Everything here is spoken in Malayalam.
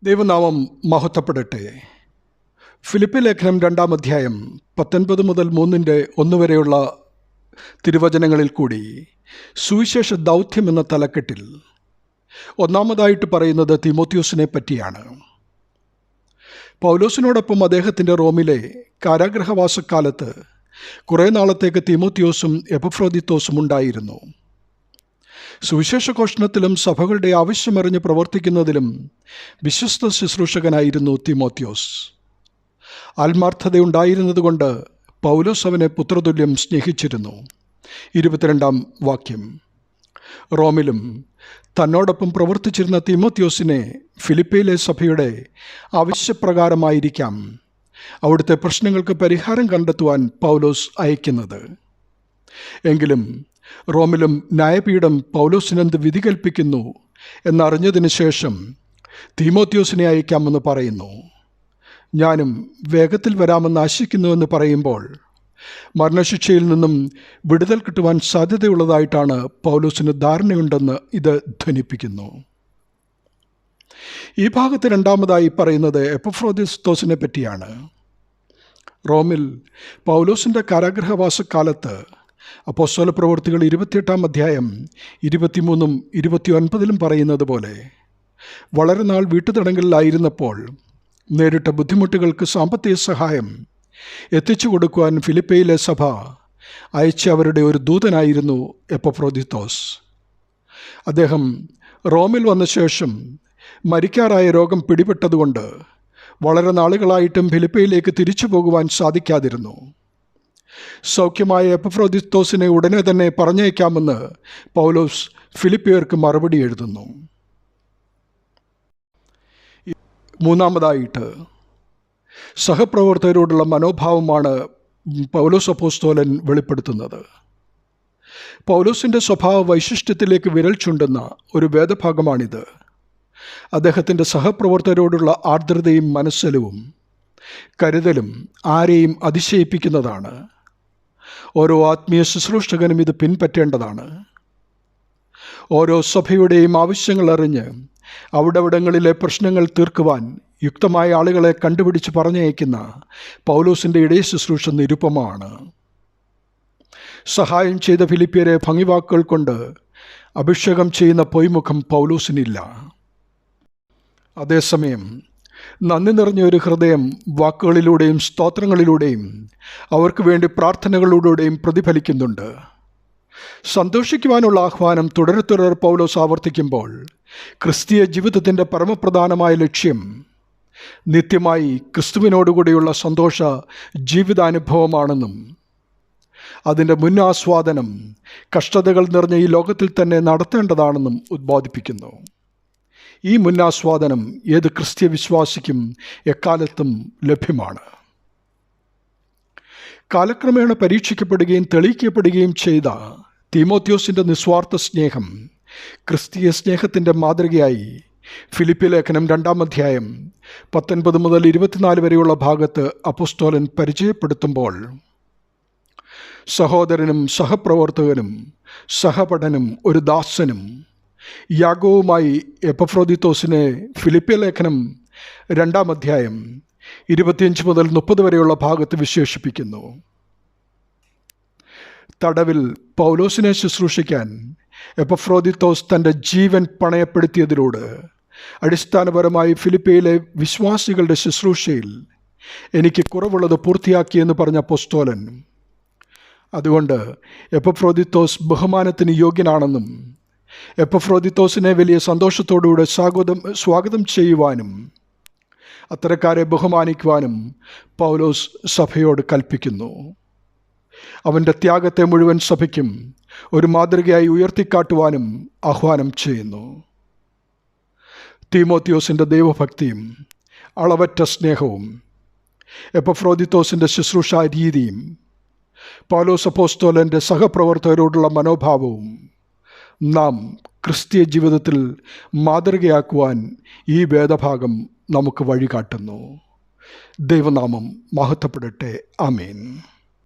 ദൈവനാമം മഹത്വപ്പെടട്ടെ. ഫിലിപ്പി ലേഖനം 2-ാം അധ്യായം 19 മുതൽ 3-1 വരെയുള്ള തിരുവചനങ്ങളിൽ കൂടി സുവിശേഷ ദൗത്യം എന്ന തലക്കെട്ടിൽ ഒന്നാമതായിട്ട് പറയുന്നത് തീമോത്തിയോസിനെ പറ്റിയാണ്. പൗലോസിനോടൊപ്പം അദ്ദേഹത്തിൻ്റെ റോമിലെ കാരാഗൃഹവാസക്കാലത്ത് കുറേ നാളത്തേക്ക് തീമോത്തിയോസും എപ്പഫ്രോദിത്തോസും ഉണ്ടായിരുന്നു. സുവിശേഷഘോഷണത്തിലും സഭകളുടെ ആവശ്യമറിഞ്ഞ് പ്രവർത്തിക്കുന്നതിലും വിശ്വസ്ത ശുശ്രൂഷകനായിരുന്നു തീമോത്തിയോസ്. ആത്മാർത്ഥതയുണ്ടായിരുന്നതുകൊണ്ട് പൗലോസ് അവനെ പുത്രതുല്യം സ്നേഹിച്ചിരുന്നു. 22-ാം വാക്യം. റോമിലും തന്നോടൊപ്പം പ്രവർത്തിച്ചിരുന്ന തീമോത്തിയോസിനെ ഫിലിപ്പിയിലെ സഭയുടെ ആവശ്യപ്രകാരമായിരിക്കാം അവിടുത്തെ പ്രശ്നങ്ങൾക്ക് പരിഹാരം കണ്ടെത്തുവാൻ പൗലോസ് അയക്കുന്നത്. എങ്കിലും റോമിലും ന്യായപീഠം പൗലോസിനെന്ത് വിധി കൽപ്പിക്കുന്നു എന്നറിഞ്ഞതിന് ശേഷം തീമോത്തിയോസിനെ അയക്കാമെന്ന് പറയുന്നു. ഞാനും വേഗത്തിൽ വരാമെന്ന് ആശിക്കുന്നുവെന്ന് പറയുമ്പോൾ മരണശിക്ഷയിൽ നിന്നും വിടുതൽ കിട്ടുവാൻ സാധ്യതയുള്ളതായിട്ടാണ് പൗലോസിന് ധാരണയുണ്ടെന്ന് ഇത് ധ്വനിപ്പിക്കുന്നു. ഈ ഭാഗത്ത് രണ്ടാമതായി പറയുന്നത് എപ്പഫ്രോദിത്തോസിനെ പറ്റിയാണ്. റോമിൽ പൗലോസിൻ്റെ കാരാഗൃഹവാസക്കാലത്ത് അപ്പോസ്തല പ്രവൃത്തികൾ 28-ാം അധ്യായം 23-29 പറയുന്നത് പോലെ വളരെ നാൾ വീട്ടുതടങ്കലിലായിരുന്നപ്പോൾ നേരിട്ട ബുദ്ധിമുട്ടുകൾക്ക് സാമ്പത്തിക സഹായം എത്തിച്ചു കൊടുക്കുവാൻ ഫിലിപ്പിയിലെ സഭ അയച്ച അവരുടെ ഒരു ദൂതനായിരുന്നു എപ്പഫ്രോദിത്തോസ്. അദ്ദേഹം റോമിൽ വന്ന ശേഷം മരിക്കാറായ രോഗം പിടിപെട്ടതുകൊണ്ട് വളരെ നാളുകളായിട്ടും ഫിലിപ്പിയിലേക്ക് തിരിച്ചു പോകുവാൻ സാധിക്കാതിരുന്നു. സൗഖ്യമായ എപ്പഫ്രോദിത്തോസിനെ ഉടനെ തന്നെ പറഞ്ഞയക്കാമെന്ന് പൗലോസ് ഫിലിപ്പിയർക്ക് മറുപടി എഴുതുന്നു. മൂന്നാമതായിട്ട് സഹപ്രവർത്തകരോടുള്ള മനോഭാവമാണ് പൗലോസ് അപ്പോസ്തലൻ വെളിപ്പെടുത്തുന്നത്. പൗലോസിൻ്റെ സ്വഭാവ വൈശിഷ്ട്യത്തിലേക്ക് വിരൽ ചൂണ്ടുന്ന ഒരു വേദഭാഗമാണിത്. അദ്ദേഹത്തിൻ്റെ സഹപ്രവർത്തകരോടുള്ള ആർദ്രതയും മനസ്സലിവും കരുതലും ആരെയും അതിശയിപ്പിക്കുന്നതാണ്. ഓരോ ആത്മീയ ശുശ്രൂഷകനും ഇത് പിൻപറ്റേണ്ടതാണ്. ഓരോ സഭയുടെയും ആവശ്യങ്ങൾ അറിഞ്ഞ് അവിടങ്ങളിലെ പ്രശ്നങ്ങൾ തീർക്കുവാൻ യുക്തമായ ആളുകളെ കണ്ടുപിടിച്ച് പറഞ്ഞയക്കുന്ന പൗലോസിൻ്റെ ഇടയ ശുശ്രൂഷ നിരുപമമാണ്. സഹായം ചെയ്ത ഫിലിപ്പിയരെ ഭംഗിവാക്കുകൾ കൊണ്ട് അഭിഷേകം ചെയ്യുന്ന പൊയ്മുഖം പൗലോസിനില്ല. അതേസമയം നന്ദി നിറഞ്ഞ ഒരു ഹൃദയം വാക്കുകളിലൂടെയും സ്തോത്രങ്ങളിലൂടെയും അവർക്ക് വേണ്ടി പ്രാർത്ഥനകളിലൂടെയും പ്രതിഫലിക്കുന്നുണ്ട്. സന്തോഷിക്കുവാനുള്ള ആഹ്വാനം തുടരെ പൗലോസ് ആവർത്തിക്കുമ്പോൾ ക്രിസ്തീയ ജീവിതത്തിൻ്റെ പരമപ്രധാനമായ ലക്ഷ്യം നിത്യമായി ക്രിസ്തുവിനോടുകൂടിയുള്ള സന്തോഷ ജീവിതാനുഭവമാണെന്നും അതിൻ്റെ മുന്നാസ്വാദനം കഷ്ടതകൾ നിറഞ്ഞ ഈ ലോകത്തിൽ തന്നെ നടത്തേണ്ടതാണെന്നും ഉദ്ബോധിപ്പിക്കുന്നു. ഈ മുന്നാസ്വാദനം ഏത് ക്രിസ്തീയ വിശ്വാസിക്കും എക്കാലത്തും ലഭ്യമാണ്. കാലക്രമേണ പരീക്ഷിക്കപ്പെടുകയും തെളിയിക്കപ്പെടുകയും ചെയ്ത തീമോത്തിയോസിൻ്റെ നിസ്വാർത്ഥ സ്നേഹം ക്രിസ്തീയ സ്നേഹത്തിൻ്റെ മാതൃകയായി ഫിലിപ്പി ലേഖനം 2-ാം അധ്യായം 19 മുതൽ 24 വരെയുള്ള ഭാഗത്ത് അപ്പോസ്തലൻ പരിചയപ്പെടുത്തുമ്പോൾ സഹോദരനും സഹപ്രവർത്തകനും സഹപഠനും ഒരു ദാസനും യാഗവുമായി എപ്പഫ്രോദിത്തോസിനെ ഫിലിപ്പി ലേഖനം 2-ാം അധ്യായം 25 മുതൽ 30 വരെയുള്ള ഭാഗത്ത് വിശേഷിപ്പിക്കുന്നു. തടവിൽ പൗലോസിനെ ശുശ്രൂഷിക്കാൻ എപ്പഫ്രോദിത്തോസ് തൻ്റെ ജീവൻ പണയപ്പെടുത്തിയതിലൂടെ അടിസ്ഥാനപരമായി ഫിലിപ്പിയിലെ വിശ്വാസികളുടെ ശുശ്രൂഷയിൽ എനിക്ക് കുറവുള്ളത് പൂർത്തിയാക്കിയെന്ന് പറഞ്ഞ അപ്പോസ്തലൻ അതുകൊണ്ട് എപ്പഫ്രോദിത്തോസ് ബഹുമാനത്തിന് യോഗ്യനാണെന്നും എപ്പഫ്രോദിത്തോസിനെ വലിയ സന്തോഷത്തോടുകൂടെ സ്വാഗതം ചെയ്യുവാനും അത്തരക്കാരെ ബഹുമാനിക്കുവാനും പൗലോസ് സഭയോട് കൽപ്പിക്കുന്നു. അവൻ്റെ ത്യാഗത്തെ മുഴുവൻ സഭയ്ക്കും ഒരു മാതൃകയായി ഉയർത്തിക്കാട്ടുവാനും ആഹ്വാനം ചെയ്യുന്നു. തീമോത്തിയോസിൻ്റെ ദൈവഭക്തിയും അളവറ്റ സ്നേഹവും എപ്പഫ്രോദിത്തോസിൻ്റെ ശുശ്രൂഷാ രീതിയും പൗലോസ് അപ്പോസ്തലൻ്റെ സഹപ്രവർത്തകരോടുള്ള മനോഭാവവും നാം ക്രിസ്തീയ ജീവിതത്തിൽ മാതൃകയാക്കുവാൻ ഈ വേദഭാഗം നമുക്ക് വഴികാട്ടുന്നു. ദൈവനാമം മഹത്വപ്പെടട്ടെ. ആമേൻ.